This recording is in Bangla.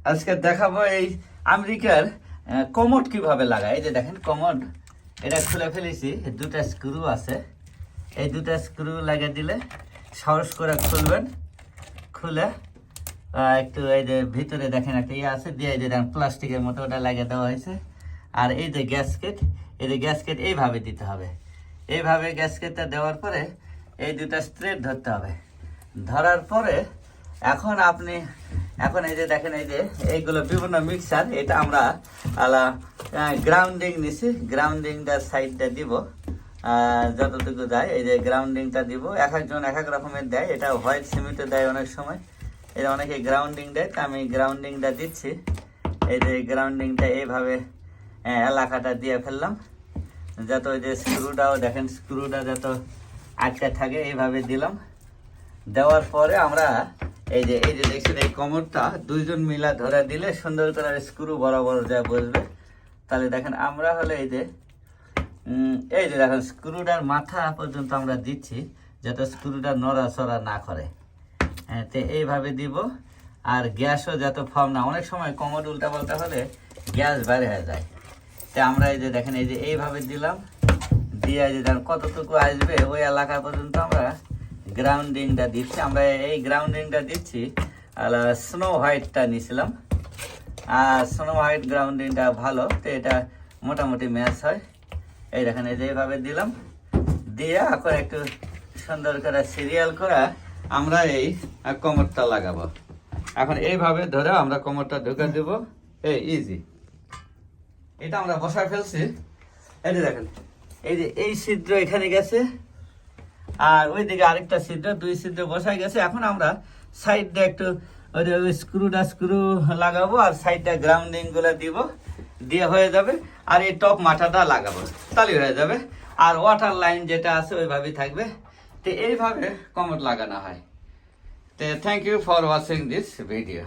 আজকে দেখাবো এই আমেরিকার কমোড কিভাবে লাগায়। এই যে দেখেন কমোড, এটা খুলে ফেলেছি, দুটা স্ক্রু আছে। এই দুটা স্ক্রু লাগিয়ে দিলে সাহস করে খুলবেন। খুলে একটু এই যে ভিতরে দেখেন একটা ইয়ে আছে, দিয়ে এই যে দেখেন প্লাস্টিকের মতো ওটা লাগিয়ে দেওয়া হয়েছে। আর এই যে গ্যাসকেট, এই যে গ্যাসকেট এইভাবে দিতে হবে। এইভাবে গ্যাসকেটটা দেওয়ার পরে এই দুটা স্ট্রেট ধরতে হবে। ধরার পরে এখন এই যে দেখেন, এই যে এইগুলো বিভিন্ন মিক্সার, এটা আমরা গ্রাউন্ডিং নিছি। গ্রাউন্ডিংটা সাইডটা দিব যতটুকু দেয়, এই যে গ্রাউন্ডিংটা দিব। এক একজন এক এক রকমের দেয়, এটা হোয়াইট সিমেন্টে দেয় অনেক সময়, এটা অনেকে গ্রাউন্ডিং দেয়, তা আমি গ্রাউন্ডিংটা দিচ্ছি। এই যে গ্রাউন্ডিংটা এইভাবে এলাকাটা দিয়ে ফেললাম, যত ওই যে স্ক্রুটাও দেখেন, স্ক্রুটা যত আটকে থাকে এইভাবে দিলাম। দেওয়ার পরে আমরা এই যে দেখছেন এই কমরটা দুইজন মিলা ধরে দিলে সুন্দর করে স্ক্রু বরাবর যা বসবে। তাহলে দেখেন আমরা হলে এই যে দেখেন স্ক্রুটার মাথা পর্যন্ত আমরা দিচ্ছি, যাতে স্ক্রুটা নড়াচড়া না করে। হ্যাঁ, তো এইভাবে দিব। আর গ্যাসও যাতে ফর্ম না, অনেক সময় কমর উল্টা পাল্টা হলে গ্যাস বাইরে হয়ে যায়। তো আমরা এই যে দেখেন এই যে এইভাবে দিলাম, দিয়ে যে দেখেন কতটুকু আসবে ওই এলাকা পর্যন্ত আমরা গ্রাউন্ডিংটা দিচ্ছি। আমরা এই গ্রাউন্ডিংটা দিচ্ছি স্নো হোয়াইটটা নিয়েছিলাম, আর স্নো হোয়াইট গ্রাউন্ডিংটা ভালো, তো এটা মোটামুটি ম্যাচ হয়। এই দেখেন এই যে এইভাবে দিলাম, দিয়ে এখন একটু সুন্দর করে সিরিয়াল করে আমরা এই কোমরটা লাগাবো। এখন এইভাবে ধরে আমরা কোমরটা ঢুকে দেবো, এই ইজি। এটা আমরা বসায় ফেলছি। এই যে দেখেন এই যে এই ছিদ্র এখানে গেছে, আর ওইদিকে আরেকটা ছিদ্র, দুই ছিদ্র বসাই গেছে। এখন আমরা সাইডটা একটু ওই স্ক্রু লাগাবো, আর সাইডটা গ্রাউন্ডিং গুলো দিব, দিয়ে হয়ে যাবে। আর এই টপ মাথাটা লাগাবো, তাহলে হয়ে যাবে। আর ওয়াটার লাইন যেটা আছে ওইভাবেই থাকবে। তো এইভাবে কমোড লাগানো হয়। তো thank you for watching this video.